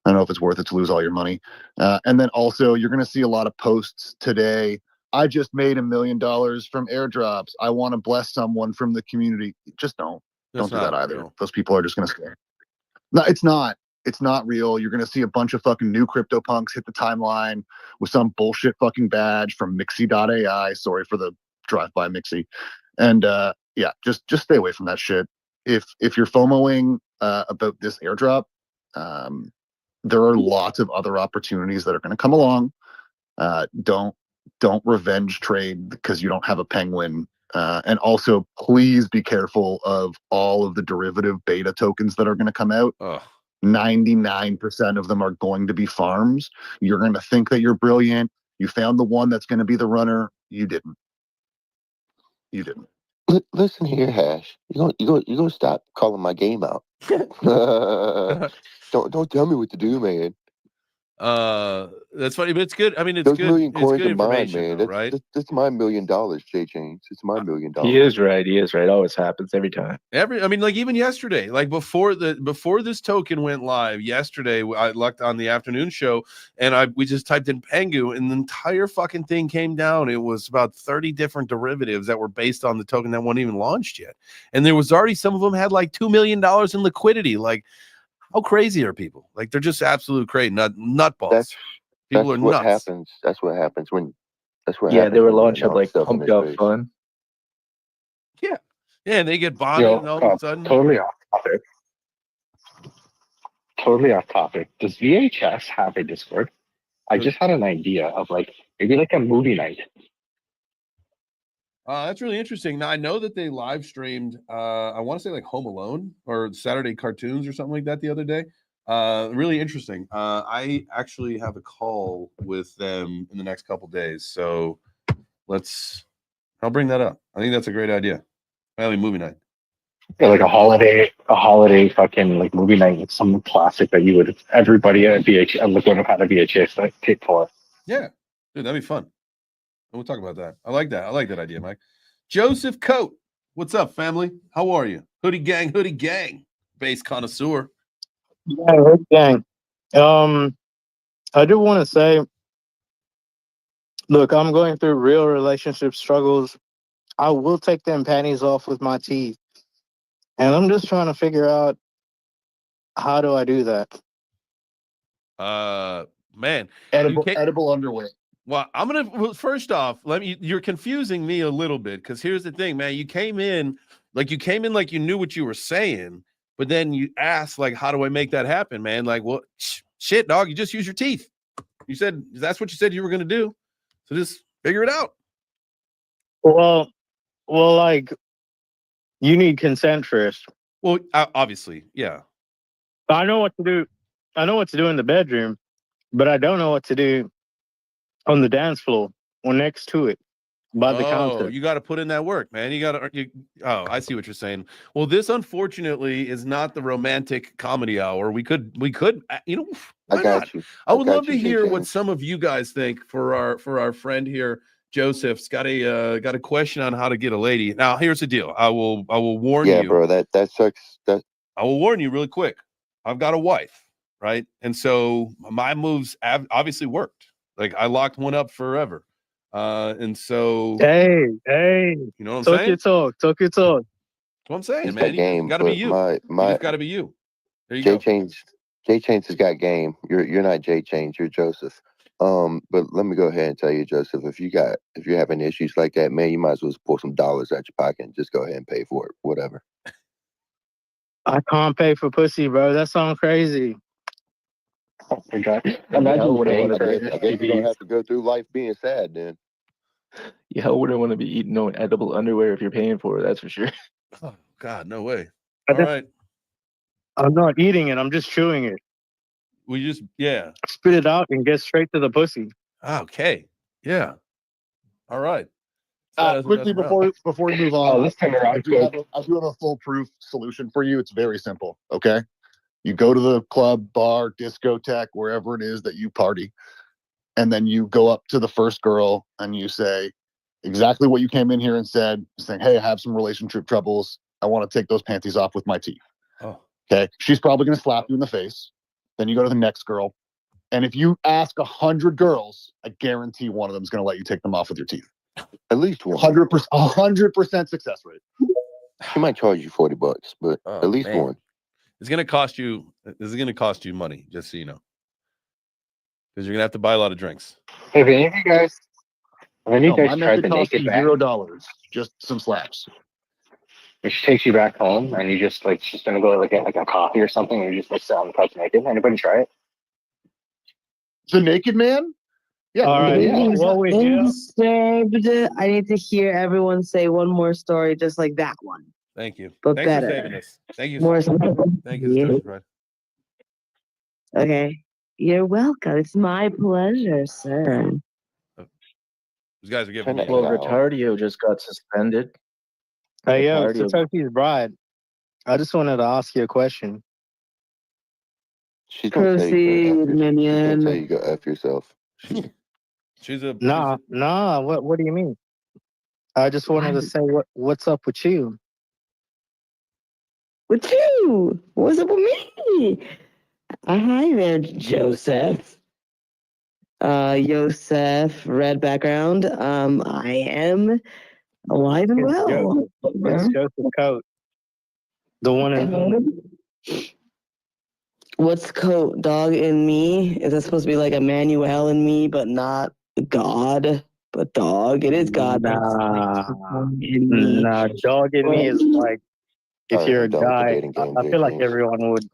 I don't know if it's worth it to lose all your money. And then also, you're going to see a lot of posts today. I just made $1 million from airdrops. I want to bless someone from the community. Just don't. That's Don't do that not either. real. Those people are just going to stay. No, it's not. It's not real. You're going to see a bunch of fucking new crypto punks hit the timeline with some bullshit fucking badge from Mixie.ai. Sorry for the drive-by Mixie. And yeah, just stay away from that shit. If you're FOMOing about this airdrop, there are lots of other opportunities that are going to come along. Don't revenge trade because you don't have a penguin. And also, please be careful of all of the derivative beta tokens that are going to come out. Ugh. 99% of them are going to be farms. You're going to think that you're brilliant. You found the one that's going to be the runner. You didn't. You didn't. Listen here, Hash. You're gonna stop calling my game out. Don't tell me what to do, man. That's funny, but it's good. I mean, it's Those good. million It's coins good are mine, information, man. though, right? That's my $1 million, J Chains. It's my $1 million. He is right. He is right. Always happens every time. I mean, like even yesterday, like before this token went live yesterday, I looked on the afternoon show and we just typed in Pengu and the entire fucking thing came down. It was about 30 different derivatives that were based on the token that wasn't even launched yet. And there was already, some of them had like $2 million in liquidity. Like, how crazy are people? Like, they're just absolute crazy nutballs. People are what nuts. happens. That's what happens when. Yeah, they were when you launching announce like stuff in pumped this up space. fun. Yeah, and they get bonded and all of a sudden. Totally off topic. Does VHS have a Discord? I just had an idea of like maybe like a movie night. That's really interesting. Now I know that they live streamed. I want to say like Home Alone or Saturday cartoons or something like that the other day. Really interesting. I actually have a call with them in the next couple days, so I'll bring that up. I think that's a great idea. Family movie night. Yeah, like a holiday fucking like movie night with some classic that you would everybody at VH would have had a VHS like tape for. Yeah, dude, that'd be fun. We'll talk about that. I like that. I like that idea, Mike. Joseph Coate, what's up, family? How are you? Hoodie gang, base connoisseur. Yeah, good gang. I do want to say, look, I'm going through real relationship struggles. I will take them panties off with my teeth, and I'm just trying to figure out how do I do that. Man, Edible underwear. well, well, first off, you're confusing me a little bit because here's the thing, man. You came in like you knew what you were saying, but then you asked like, how do I make that happen, man? Like, well, shit, dog, you just use your teeth. You said that's what you said you were gonna do. So just figure it out. Well, like, you need consent first. Well, obviously, yeah. I know what to do. I know what to do in the bedroom, but I don't know what to do on the dance floor or next to it by the counter. You got to put in that work, man. Oh, I see what you're saying. Well, this unfortunately is not the romantic comedy hour. We could, you know, why I got not? you. I would love got to you, hear J. what James. some of you guys think for our friend here. Joseph's got a question on how to get a lady. Now, here's the deal. I will warn you. Yeah, bro, that sucks. I will warn you really quick. I've got a wife, right? And so my moves obviously worked. Like I locked one up forever. And so Hey, you know what I'm saying? Talk your talk. That's what I'm saying, It's man. that game, You gotta be but you. my You just gotta be you. There you J. go. Chains has got game. You're not J. Chains, you're Joseph. But let me go ahead and tell you, Joseph, if you're having issues like that, man, you might as well just pull some dollars out your pocket and just go ahead and pay for it, whatever. I can't pay for pussy, bro. That sounds crazy. Oh my god! I Imagine paying for guess you're gonna STDs. have to go through life being sad then. Yeah, I wouldn't want to be eating no edible underwear if you're paying for it. That's for sure. Oh God, no way. I All just- right. I'm not eating it. I'm just chewing it. We just Spit it out and get straight to the pussy. Okay. Yeah. All right. Quickly before we move on, Oh, let's turn around. I do have a foolproof solution for you. It's very simple. Okay, you go to the club, bar, discotheque, wherever it is that you party, and then you go up to the first girl and you say exactly what you came in here and said, saying, "Hey, I have some relationship troubles. I want to take those panties off with my teeth." Oh. Okay, she's probably going to slap you in the face. Then you go to the next girl, and if you ask 100 girls, I guarantee one of them is going to let you take them off with your teeth. At least one. 100% success rate. She might charge you $40, but Oh, at least man. one. This is gonna cost you money, just so you know. Because you're gonna have to buy a lot of drinks. Have any of you guys My tried method the costs naked you back? $0, just some slaps. She takes you back home, and you just like she's gonna go like get like a coffee or something, and you just like sit on the couch naked. Anybody try it? The naked man? Yeah. All right. yeah. Well, we do. Disturbed. I need to hear everyone say one more story just like that one. Thank you. But Thanks better. for saving us. Thank you. More. Thank you, Right. Okay. You're welcome. It's my pleasure, sir. These guys are giving me. Well, Wow. Retardio just got suspended. Hey, yo, Retardio- Satoshi's bride. I just wanted to ask you a question. She's gonna tell you Proceed, go F yourself. She's gonna minion. tell you go F yourself. Nah. What do you mean? I just wanted to say what's up with you. With you? What's up with me? Hi there, Joseph. Joseph, red background. I am alive and well. It's Joseph Coate. The one in What's coat dog in me? Is that supposed to be like Emmanuel in me, but not God, but dog? It is God. In me. Nah, dog in me is like if you're a done with the guy. dating game, I feel like James. everyone would.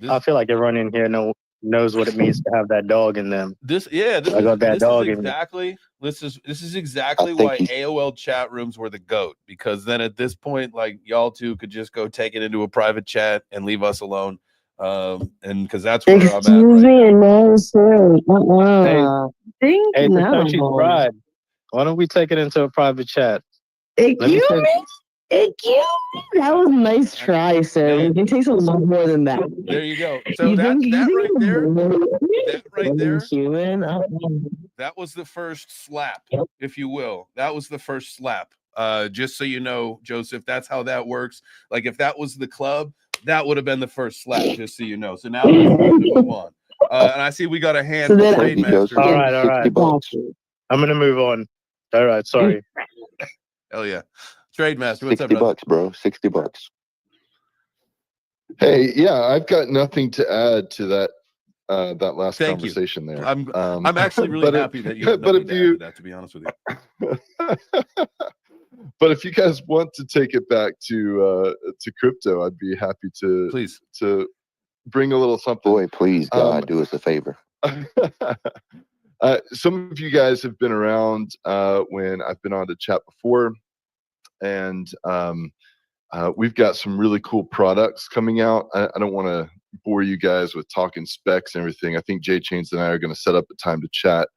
I feel like everyone in here knows what it means to have that dog in them. This I got that dog in me. This is exactly I think why he's- AOL chat rooms were the GOAT, because then at this point, like y'all two could just go take it into a private chat and leave us alone. and because that's where I'm at. Excuse Right me, now. and no, sir. Think Hey, to touch his no. pride, why don't we take it into a private chat? Excuse send- me? Excuse me? That was a nice try, sir. Hey. It takes a lot more than that. There you go. So that right there, human? that was the first slap, if you will. That was the first slap. Just so you know, Joseph, that's how that works. Like if that was the club, that would have been the first slap, just so you know. So now it's time to move on. And I see we got a hand So from then Thank you, Trademaster. Joseph. All right, all right. 60 bucks. I'm gonna move on. All right, sorry. Hell yeah. Trademaster, what's up, 60 brother? bucks, bro. 60 bucks. Hey, yeah, I've got nothing to add to that last Thank you. conversation there. I'm actually really but happy that you have but nothing if to add you to that, to be honest with you. but if you guys want to take it back to crypto, I'd be happy to Please. to bring a little something. Boy, please, God, do us a favor. Some of you guys have been around when I've been on to chat before, and we've got some really cool products coming out. I don't want to bore you guys with talking specs and everything. I think Jay Chains and I are going to set up a time to chat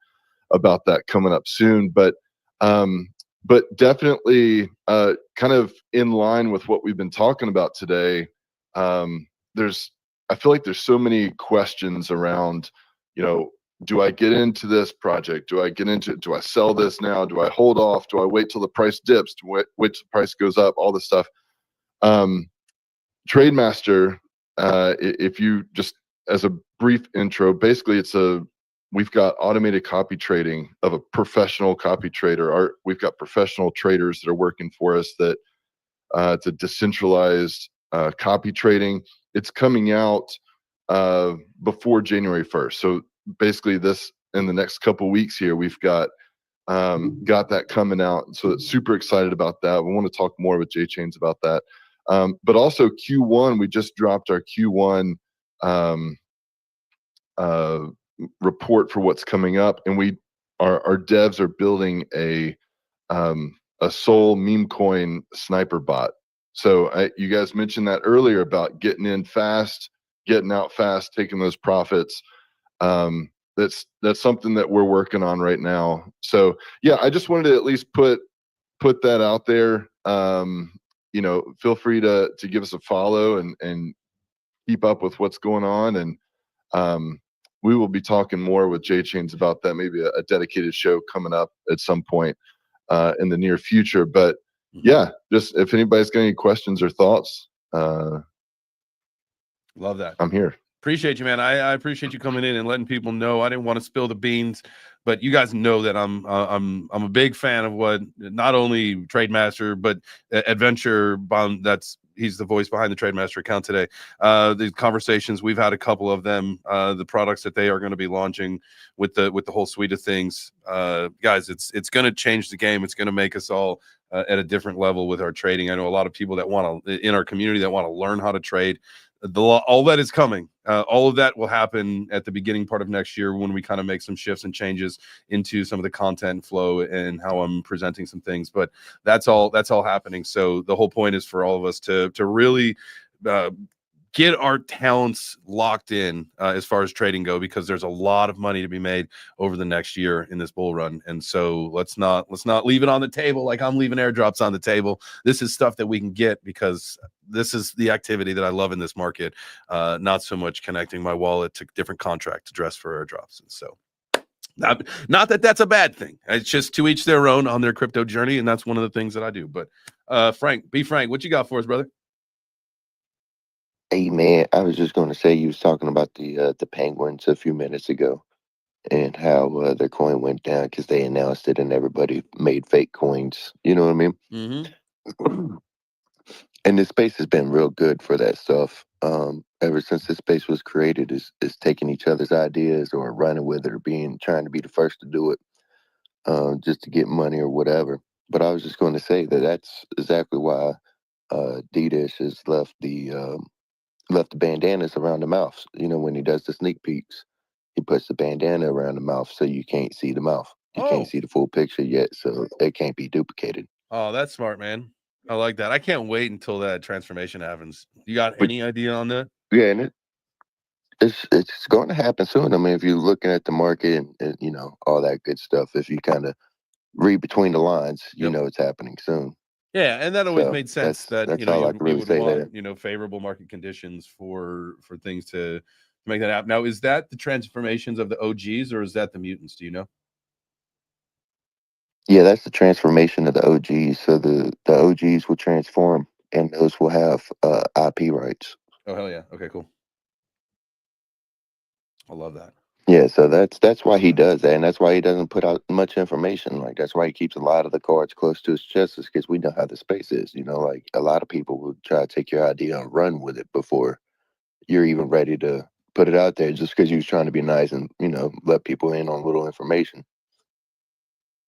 about that coming up soon. But definitely kind of in line with what we've been talking about today. I feel like there's so many questions around, do I get into this project? Do I sell this now? Do I hold off? Do I wait till the price dips? Do I wait till the price goes up? All this stuff. Trademaster, if you just as a brief intro, basically we've got automated copy trading of a professional copy trader. We've got professional traders that are working for us that it's a decentralized copy trading. It's coming out before January 1st. So basically this in the next couple weeks here, we've got that coming out. So super excited about that. We want to talk more with Jay Chains about that. But also Q1, we just dropped our Q1 report for what's coming up, and our devs are building a Sol meme coin sniper bot. So you guys mentioned that earlier about getting in fast, getting out fast, taking those profits. That's something that we're working on right now. So yeah, I just wanted to at least put that out there. Feel free to give us a follow and keep up with what's going on. And we will be talking more with Jay Chains about that, maybe a dedicated show coming up at some point in the near future. But yeah, just if anybody's got any questions or thoughts, love that. I'm here. Appreciate you, man. I appreciate you coming in and letting people know. I didn't want to spill the beans, but you guys know that I'm a big fan of what not only Trademaster but Adventure Bond. He's the voice behind the Trademaster account today. The conversations we've had, a couple of them, the products that they are going to be launching with the whole suite of things. Guys, it's going to change the game. It's going to make us all at a different level with our trading. I know a lot of people that want to in our community that want to learn how to trade. All that is coming. All of that will happen at the beginning part of next year when we kind of make some shifts and changes into some of the content flow and how I'm presenting some things. But that's all happening. So the whole point is for all of us to really get our talents locked in as far as trading go, because there's a lot of money to be made over the next year in this bull run. And so let's not leave it on the table like I'm leaving airdrops on the table. This is stuff that we can get because this is the activity that I love in this market, not so much connecting my wallet to different contract to dress for airdrops. And so not that that's a bad thing. It's just to each their own on their crypto journey, and that's one of the things that I do. But Frank, what you got for us, brother? Hey man, I was just going to say, you was talking about the Penguins a few minutes ago, and how their coin went down because they announced it and everybody made fake coins. You know what I mean? Mm-hmm. And this space has been real good for that stuff. Ever since this space was created, is taking each other's ideas or running with it or trying to be the first to do it, just to get money or whatever. But I was just going to say that's exactly why D-Dish has left the bandanas around the mouth. When he does the sneak peeks, he puts the bandana around the mouth so you can't see the mouth. You can't see the full picture yet, so it can't be duplicated. Oh, that's smart, man. I like that. I can't wait until that transformation happens. You got any idea on that? Yeah, and it's going to happen soon. I mean, if you're looking at the market and you know all that good stuff, if you kind of read between the lines, you Yep. know it's happening soon. Yeah, and that always So made sense that that's you know all I you can really would say want there. you know favorable market conditions for things to make that happen. Now, is that the transformations of the OGs or is that the mutants? Do you know? Yeah, that's the transformation of the OGs. So the OGs will transform, and those will have IP rights. Oh hell yeah! Okay, cool. I love that. Yeah, so that's why he does that, and that's why he doesn't put out much information. Like that's why he keeps a lot of the cards close to his chest, is because we know how the space is. You know, like a lot of people will try to take your idea and run with it before you're even ready to put it out there, just because you was trying to be nice and you know let people in on little information.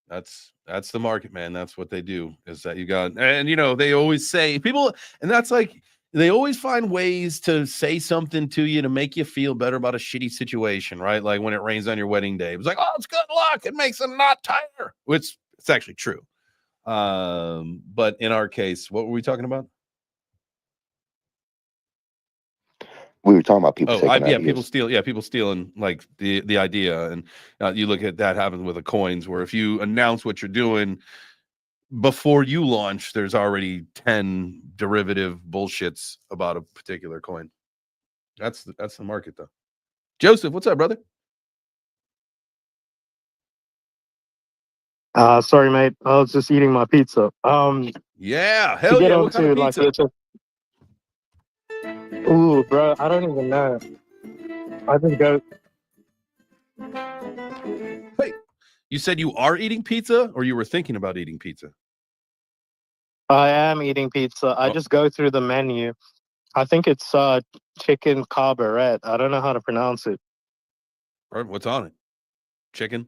That's the market, man. That's what they do. Is that you got and you know they always say people, and that's like they always find ways to say something to you to make you feel better about a shitty situation, right? Like when it rains on your wedding day, it was like, oh, it's good luck. It makes a knot tighter, which it's actually true. But in our case, what were we talking about? We were talking about people Oh, taking yeah, ideas. people stealing like the idea, and you look at that happens with the coins, where if you announce what you're doing before you launch, there's already 10 derivative bullshits about a particular coin. That's the market, though. Joseph, what's up, brother? Sorry, mate. I was just eating my pizza. Yeah, To hell get yeah. What kind of onto like pizza? ooh, bro, I don't even know. I just go. Hey, you said you are eating pizza, or you were thinking about eating pizza? I am eating pizza. I Oh. just go through the menu. I think it's chicken carburet. I don't know how to pronounce it. All right, what's on it? Chicken.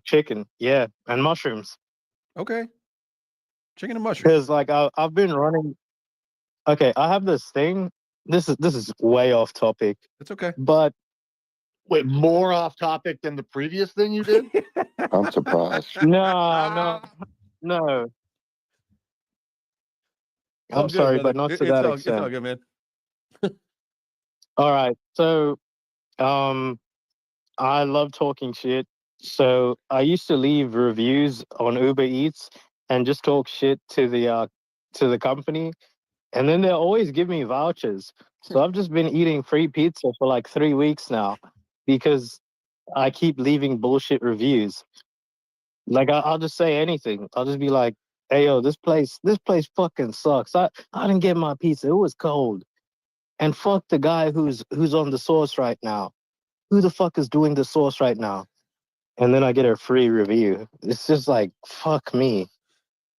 Chicken, yeah, and mushrooms. Okay, chicken and mushrooms. Because like I've been running. Okay, I have this thing. This is way off topic, That's okay. but Wait, more off topic than the previous thing you did? I'm surprised. no. It's all I'm good, sorry, brother. but not to It's that all extent. good, man. All right, so I love talking shit. So I used to leave reviews on Uber Eats and just talk shit to the company, and then they'll always give me vouchers. So I've just been eating free pizza for like 3 weeks now because I keep leaving bullshit reviews. Like I'll just say anything. I'll just be like, "Hey yo, this place fucking sucks. I didn't get my pizza. It was cold." And fuck the guy who's on the sauce right now. Who the fuck is doing the sauce right now? And then I get a free review. It's just like, fuck me.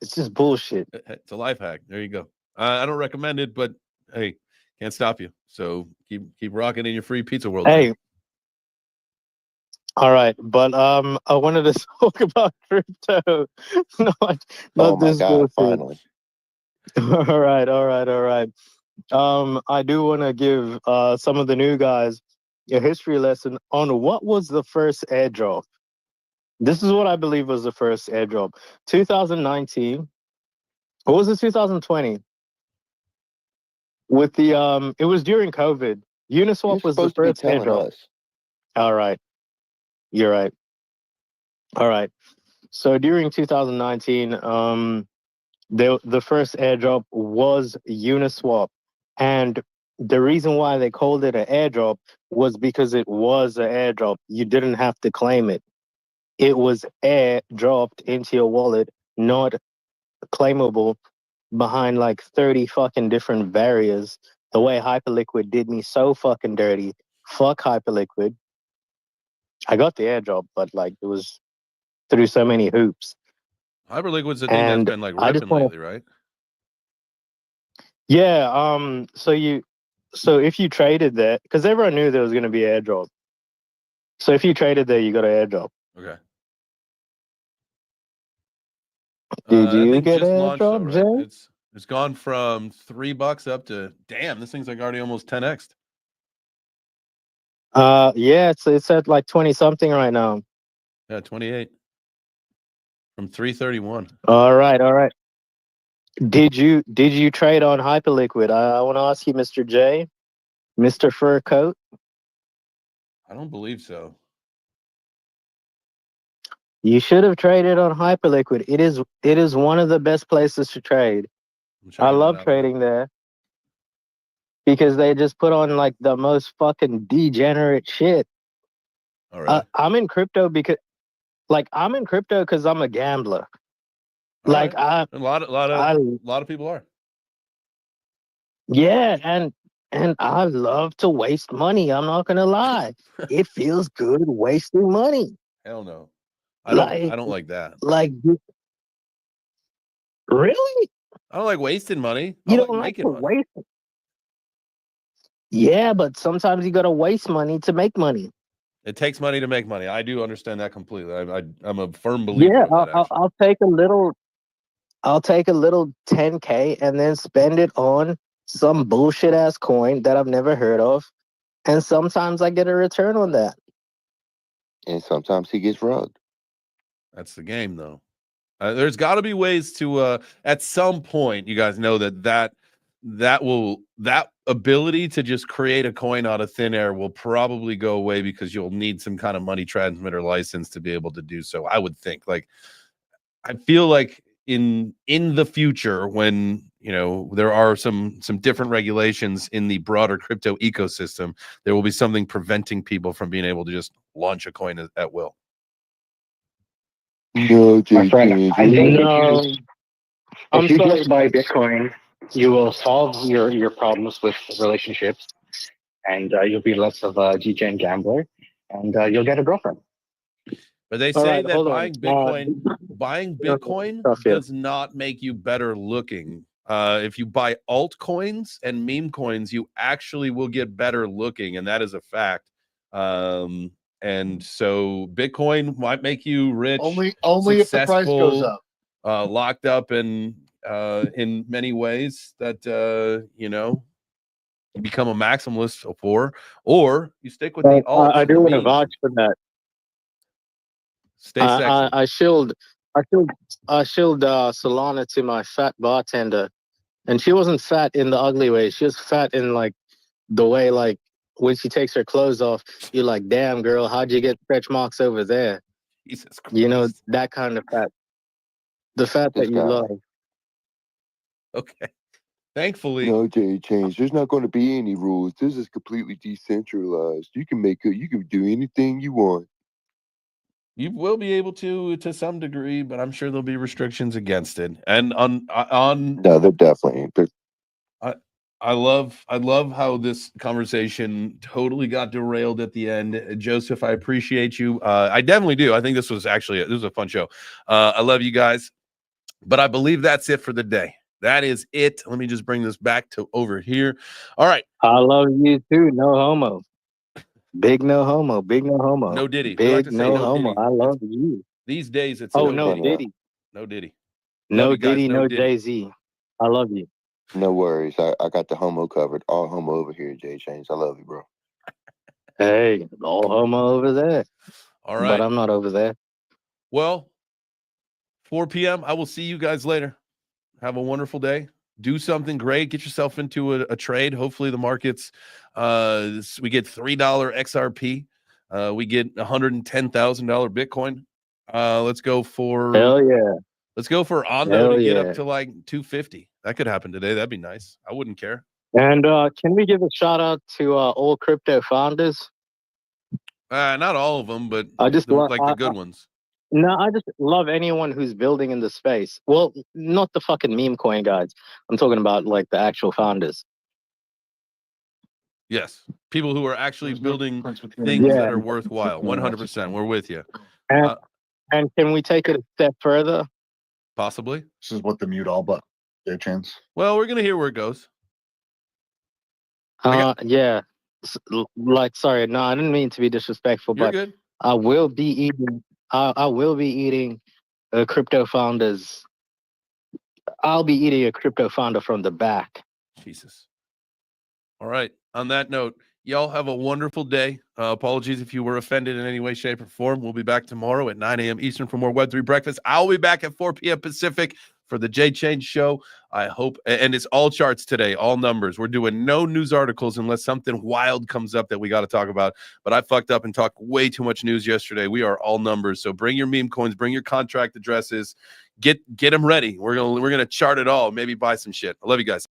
It's just bullshit. It's a life hack. There you go. I don't recommend it, but hey, can't stop you. So keep rocking in your free pizza world. Hey. Man. All right, but I wanted to talk about crypto. not Oh my this God! bullshit. Finally. All right. I do want to give some of the new guys a history lesson on what was the first airdrop. This is what I believe was the first airdrop. 2019. What was it? 2020. With the it was during COVID. You're Uniswap was the supposed to be first telling airdrop. us. All right. You're right. All right. So during 2019, the first airdrop was Uniswap. And the reason why they called it an airdrop was because it was an airdrop. You didn't have to claim it. It was airdropped into your wallet, not claimable behind like 30 fucking different barriers. The way Hyperliquid did me so fucking dirty. Fuck Hyperliquid. I got the airdrop, but like it was through so many hoops. Hyperliquid's the thing that's been like I just ripping wanna, lately, right? yeah. So if you traded there, because everyone knew there was going to be an airdrop. So if you traded there, you got an airdrop. Okay. Did I you think get just an launched though, airdrop, right? Jay? It's gone from $3 up to damn. This thing's like already almost 10x. Yeah, it's at like 20 something right now. Yeah, 28 from 331. All right. Did you trade on Hyperliquid? I want to ask you, Mr. J. Mr. Fur Coat. I don't believe so. You should have traded on Hyperliquid. It is one of the best places to trade. I love trading there because they just put on like the most fucking degenerate shit. All right. I'm in crypto because I'm a gambler. All like right. A lot of people are. Yeah, and I love to waste money. I'm not gonna lie. It feels good wasting money. Hell no. I don't like that. Like, really? I don't like wasting money. You I don't like like making to money. waste it? Yeah, but sometimes you gotta waste money to make money. It takes money to make money. I do understand that completely. I'm a firm believer Yeah, of that. Actually. I'll take a little 10K and then spend it on some bullshit ass coin that I've never heard of, and sometimes I get a return on that. And sometimes he gets rugged. That's the game, though. There's got to be ways to, at some point, you guys know that ability to just create a coin out of thin air will probably go away because you'll need some kind of money transmitter license to be able to do so. I would think. Like, I feel like in the future, when there are some different regulations in the broader crypto ecosystem, there will be something preventing people from being able to just launch a coin at will. No, My friend, JJ. I think I'm if you sorry. just buy Bitcoin, you will solve your problems with relationships, and you'll be less of a G-Gen gambler, and you'll get a girlfriend. But they All say right, that hold buying on. Bitcoin Stuff here. does not make you better looking. If you buy altcoins and meme coins, you actually will get better looking, and that is a fact. And so Bitcoin might make you rich, Only if the price goes successful, up. locked up in many ways that you become a maximalist for, or you stick with the alts. I and the do want to memes. vouch for that. Stay sexy. I shilled Solana to my fat bartender, and she wasn't fat in the ugly way. She was fat in like the way, like when she takes her clothes off, you're like, damn girl, how'd you get stretch marks over there? Jesus Christ. You know, that kind of fat. The fat This that you guy. love. Okay. Thankfully, No, Change. There's not going to be any rules. This is completely decentralized. You can do anything you want. you will be able to some degree, but I'm sure there'll be restrictions against it. And on No, they're definitely. I love how this conversation totally got derailed at the end. Joseph, I appreciate you. I definitely do. I think this was a fun show. I love you guys. But I believe that's it for the day. That is it. Let me just bring this back to over here. All right. I love you too. No homo. Big no homo. Big no homo. No Diddy. Big We like to say no no homo. Diddy. I love you. These days, it's Oh, no no Diddy. Diddy. No Diddy. No Love you guys, Diddy, no no Diddy. Jay-Z. I love you. No worries. I got the homo covered. All homo over here, Change. I love you, bro. Hey, all homo over there. All right. But I'm not over there. Well, 4 p.m. I will see you guys later. Have a wonderful day. Do something great. Get yourself into a trade. Hopefully the markets, we get $3 XRP. We get $110,000 Bitcoin. Let's go for Hell yeah. Let's go for Ondo Hell to get yeah. up to like 250. That could happen today. That'd be nice. I wouldn't care. And can we give a shout out to all crypto founders? Not all of them, but I just the good ones. No, I just love anyone who's building in the space. Well, not the fucking meme coin guys. I'm talking about like the actual founders. Yes, people who are actually building things that are worthwhile. 100%. We're with you. And can we take it a step further? Possibly. This is what the mute all but their chance. Well, we're gonna hear where it goes. Yeah. Like, sorry, no, I didn't mean to be disrespectful, You're but good. I will be eating. I will be eating crypto founders. I'll be eating a crypto founder from the back. Jesus. All right. On that note, y'all have a wonderful day. Apologies if you were offended in any way, shape, or form. We'll be back tomorrow at 9 a.m. Eastern for more Web3 breakfast. I'll be back at 4 p.m. Pacific for the J Change show. I hope, and it's all charts today, all numbers. We're doing no news articles unless something wild comes up that we got to talk about. But I fucked up and talked way too much news yesterday. We are all numbers. So bring your meme coins, bring your contract addresses, get them ready. We're gonna chart it all. Maybe buy some shit. I love you guys.